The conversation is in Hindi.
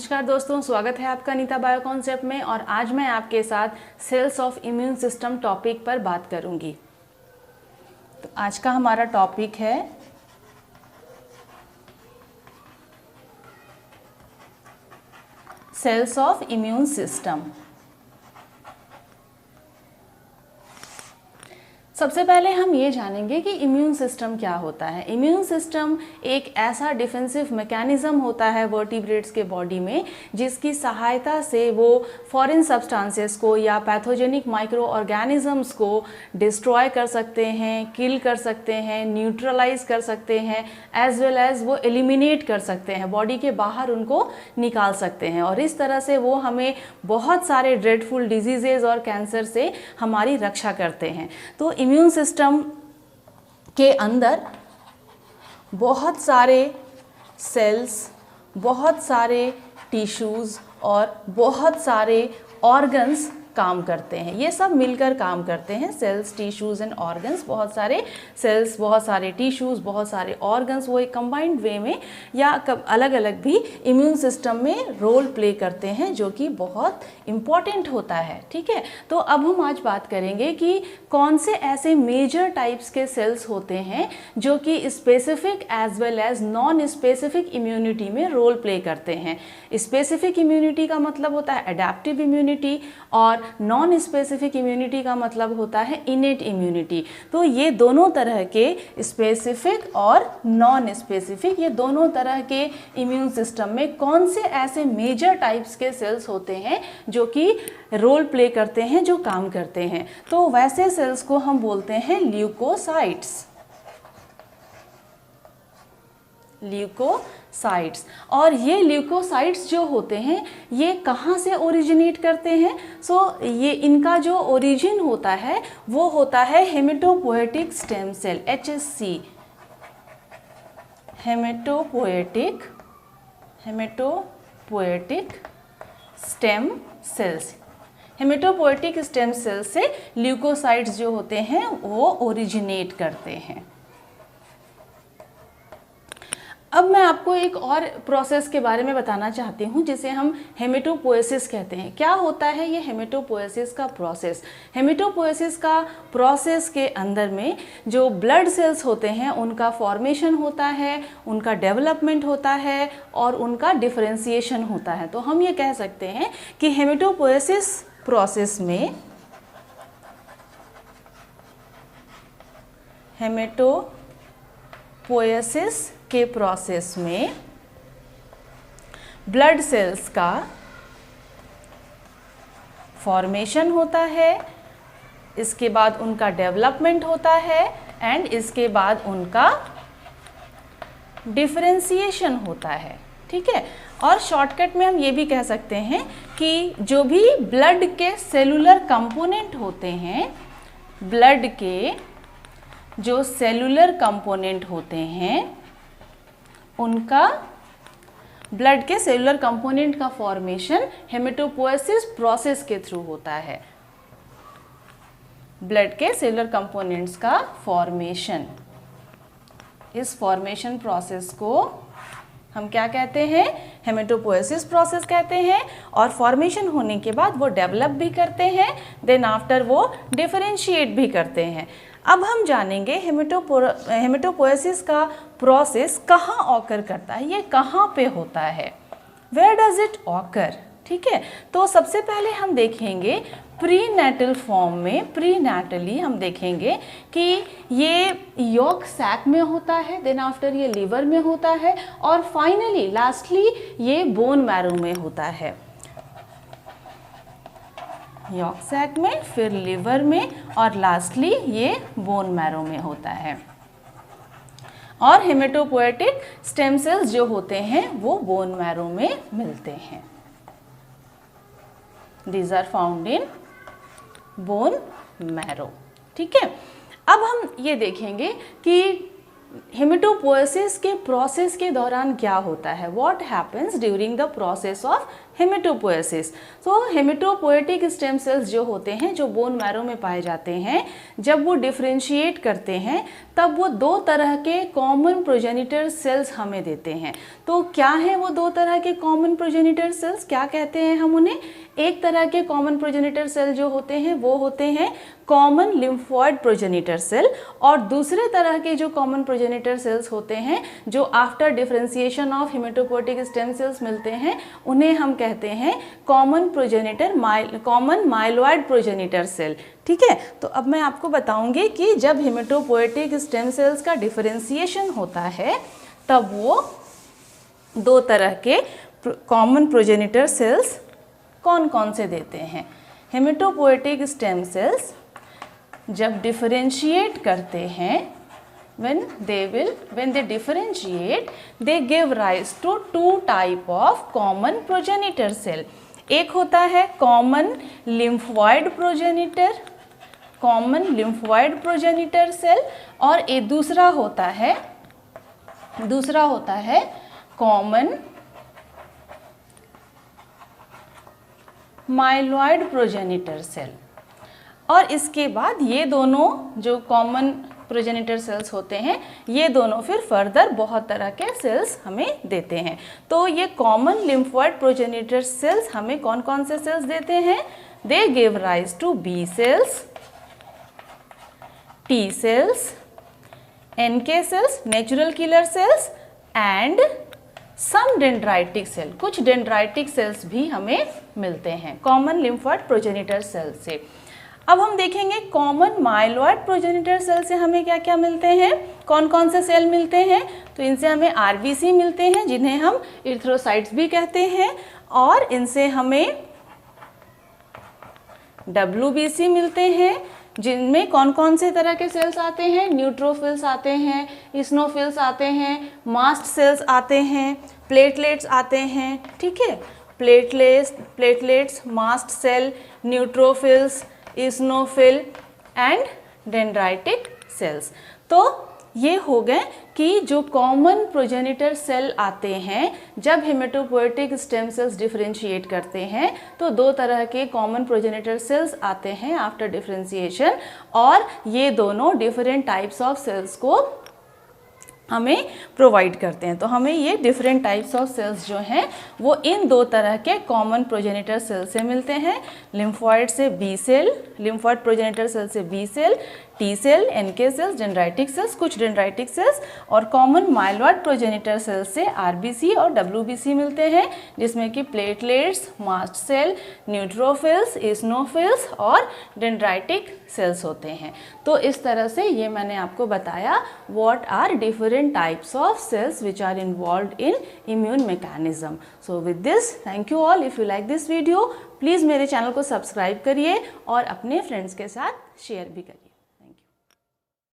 नमस्कार दोस्तों, स्वागत है आपका अनीता बायो कॉन्सेप्ट में। और आज मैं आपके साथ cells of immune system topic पर बात करूंगी। तो आज का हमारा टॉपिक है सेल्स ऑफ इम्यून सिस्टम। सबसे पहले हम ये जानेंगे कि इम्यून सिस्टम क्या होता है। इम्यून सिस्टम एक ऐसा डिफेंसिव मैकेनिज्म होता है वर्टिब्रेट्स के बॉडी में, जिसकी सहायता से वो फॉरेन सब्सटेंसेस को या पैथोजेनिक माइक्रो ऑर्गेनिजम्स को डिस्ट्रॉय कर सकते हैं, किल कर सकते हैं, न्यूट्रलाइज कर सकते हैं, एज वेल एज वो एलिमिनेट कर सकते हैं, बॉडी के बाहर उनको निकाल सकते हैं। और इस तरह से वो हमें बहुत सारे ड्रेडफुल डिजीजेज और कैंसर से हमारी रक्षा करते हैं। तो इम्यून सिस्टम के अंदर बहुत सारे सेल्स, बहुत सारे टिश्यूज़ और बहुत सारे ऑर्गन्स काम करते हैं। ये सब मिलकर काम करते हैं, सेल्स, टिश्यूज़ एंड ऑर्गन्स। बहुत सारे सेल्स, बहुत सारे टिश्यूज़, बहुत सारे ऑर्गन्स वो एक कंबाइंड वे में या अलग अलग भी इम्यून सिस्टम में रोल प्ले करते हैं, जो कि बहुत इम्पॉर्टेंट होता है। ठीक है, तो अब हम आज बात करेंगे कि कौन से ऐसे मेजर टाइप्स के सेल्स होते हैं जो कि specific as well as non specific immunity में रोल प्ले करते हैं। स्पेसिफिक इम्यूनिटी का मतलब होता है एडेप्टिव इम्यूनिटी और नॉन स्पेसिफिक इम्यूनिटी का मतलब होता है इनेट इम्यूनिटी। तो ये दोनों तरह के स्पेसिफिक और नॉन स्पेसिफिक, ये दोनों तरह के इम्यून सिस्टम में कौन से ऐसे मेजर टाइप्स के सेल्स होते हैं जो कि रोल प्ले करते हैं, जो काम करते हैं। तो वैसे सेल्स को हम बोलते हैं ल्यूकोसाइट्स। ल्यूकोसाइट्स। और ये ल्यूकोसाइट्स जो होते हैं ये कहाँ से ओरिजिनेट करते हैं? ये इनका जो ओरिजिन होता है वो होता है haematopoietic stem cell, HSC, haematopoietic stem cells. Haematopoietic stem cell से ल्यूकोसाइट्स जो होते हैं वो ओरिजिनेट करते हैं। अब मैं आपको एक और प्रोसेस के बारे में बताना चाहती हूँ जिसे हम हेमेटोपोएसिस कहते हैं। क्या होता है ये हेमेटोपोएसिस का प्रोसेस? हेमेटोपोएसिस का प्रोसेस के अंदर में जो ब्लड सेल्स होते हैं उनका फॉर्मेशन होता है, उनका डेवलपमेंट होता है और उनका डिफरेंशिएशन होता है। तो हम ये कह सकते हैं कि हेमेटोपोएसिस प्रोसेस में हेमेटोपोएसिस के प्रोसेस में ब्लड सेल्स का फॉर्मेशन होता है, इसके बाद उनका डेवलपमेंट होता है एंड इसके बाद उनका डिफरेंशिएशन होता है। ठीक है, और शॉर्टकट में हम ये भी कह सकते हैं कि जो भी ब्लड के सेलुलर कंपोनेंट होते हैं, ब्लड के जो सेलुलर कंपोनेंट होते हैं उनका, ब्लड के सेलुलर कंपोनेंट का फॉर्मेशन हेमेटोपोएसिस प्रोसेस के थ्रू होता है। ब्लड के सेलुलर कंपोनेंट्स का फॉर्मेशन, इस फॉर्मेशन प्रोसेस को हम क्या कहते हैं? हेमेटोपोएसिस प्रोसेस कहते हैं। और फॉर्मेशन होने के बाद वो डेवलप भी करते हैं, देन आफ्टर वो डिफरेंशिएट भी करते हैं। अब हम जानेंगे हेमेटोपोएसिस का प्रोसेस कहाँ ऑकर करता है, ये कहाँ पे होता है, वेयर डज इट ऑकर। ठीक है, तो सबसे पहले हम देखेंगे प्रीनेटल फॉर्म में, प्रीनेटली हम देखेंगे कि ये यॉक सैक में होता है, देन आफ्टर ये लिवर में होता है और फाइनली लास्टली ये बोन मैरो में होता है। यॉक सैक में, फिर लिवर में और लास्टली ये बोन मैरो में होता है। और हेमेटोपोएटिक स्टेम सेल्स जो होते हैं वो बोन मैरो में मिलते हैं। These are found in bone marrow. ठीक है, अब हम ये देखेंगे कि हेमेटोपोएसिस के प्रोसेस के दौरान क्या होता है, what happens during the process of hematopoiesis. तो हेमेटोपोएटिक स्टेम सेल्स जो होते हैं, जो बोन मैरो में पाए जाते हैं, जब वो डिफ्रेंशिएट करते हैं तब वो दो तरह के कॉमन प्रोजेनिटर सेल्स हमें देते हैं। तो क्या है वो दो तरह के कॉमन प्रोजेनिटर सेल्स, क्या कहते हैं हम उन्हें? एक तरह के कॉमन प्रोजेनिटर सेल जो होते हैं वो होते हैं कॉमन लिम्फोइड प्रोजेनिटर सेल, और दूसरे तरह के जो कॉमन प्रोजेनिटर सेल्स होते हैं जो after differentiation of haematopoietic stem sales मिलते हैं, उन्हें हम कहते हैं कॉमन माइलॉइड प्रोजेनिटर सेल। ठीक है, तो अब मैं आपको बताऊंगी कि जब हेमेटोपोएटिक स्टेम सेल्स का डिफरेंशिएशन होता है तब वो दो तरह के कॉमन प्रोजेनिटर सेल्स कौन कौन से देते हैं। हेमेटोपोएटिक स्टेम सेल्स जब डिफरेंशिएट करते हैं, when they differentiate, they give rise to two type of common progenitor cell। एक होता है कॉमन लिम्फोइड प्रोजेनिटर सेल, और एक दूसरा होता है कॉमन माइलॉइड प्रोजेनिटर सेल। और इसके बाद ये दोनों जो कॉमन प्रोजेनिटर सेल्स होते हैं, ये दोनों फिर फर्दर बहुत तरह के सेल्स हमें देते हैं। तो ये कॉमन लिम्फोइड प्रोजेनिटर सेल्स हमें कौन कौन से सेल्स देते हैं? They give rise to B cells, T cells, NK cells natural killer cells, and some dendritic cell, कुछ डेंड्राइटिक सेल्स भी हमें मिलते हैं कॉमन लिम्फोइड प्रोजेनिटर सेल से। अब हम देखेंगे कॉमन माइलॉइड प्रोजेनिटर सेल से हमें क्या क्या मिलते हैं, कौन कौन से सेल मिलते हैं। तो इनसे हमें आरबीसी मिलते हैं जिन्हें हम इरिथ्रोसाइट्स भी कहते हैं, और इनसे हमें डब्ल्यूबीसी मिलते हैं जिनमें कौन कौन से तरह के सेल्स आते हैं, न्यूट्रोफिल्स आते हैं, इस्नोफिल्स आते हैं, मास्ट सेल्स आते हैं, प्लेटलेट्स आते हैं। ठीक है, platelets, mast cell, neutrophils, eosinophil and dendritic cells. तो ये हो गए कि जो कॉमन प्रोजेनिटर सेल आते हैं जब हेमेटोपोएटिक स्टेम सेल्स डिफरेंशिएट करते हैं, तो दो तरह के कॉमन प्रोजेनिटर सेल्स आते हैं आफ्टर डिफरेंशिएशन, और ये दोनों डिफरेंट टाइप्स ऑफ सेल्स को हमें प्रोवाइड करते हैं। तो हमें ये डिफरेंट टाइप्स ऑफ सेल्स जो हैं वो इन दो तरह के कॉमन प्रोजेनिटर सेल से मिलते हैं, लिम्फोइड से B cell, lymphoid progenitor cell से B cell, T cell, NK cells, dendritic cells, कुछ डेंड्राइटिक सेल्स, और कॉमन माइलॉइड प्रोजेनिटर सेल से आरबीसी और डब्ल्यूबीसी मिलते हैं जिसमें कि platelets, mast cell, neutrophils, eosinophils और डेंड्राइटिक सेल्स होते हैं। तो इस तरह से ये मैंने आपको बताया what are different types of cells which are involved in immune mechanism. So with this, thank you all. If you like this video, please मेरे चैनल को सब्सक्राइब करिए और अपने फ्रेंड्स के साथ शेयर भी करिए।